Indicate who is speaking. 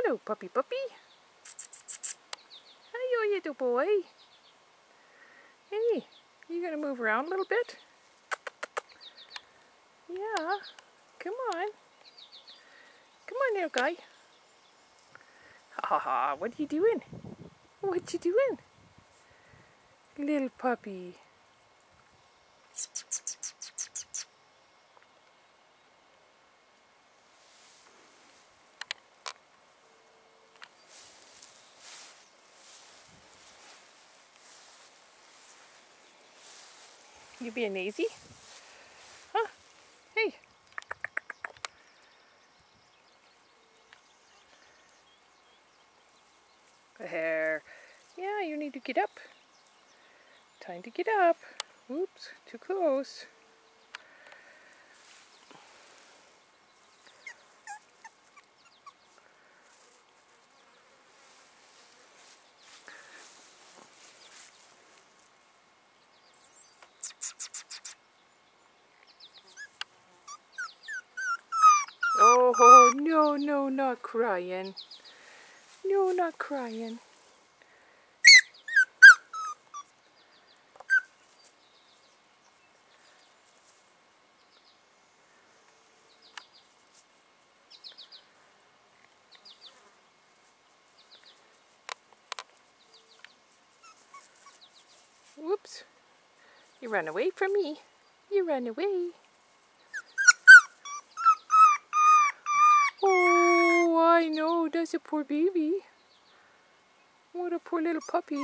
Speaker 1: Hello, puppy. Hiyo, little boy. Hey, you gonna move around a little bit? Yeah, come on. Come on, little guy. Ha ha, what are you doing? What you doing? Little puppy. You being lazy? Huh? Hey. There. Yeah, you need to get up. Time to get up. Oops, too close. Oh, no, not crying. No, not crying. Whoops. You ran away from me. You ran away. Oh, I know. That's a poor baby. What a poor little puppy.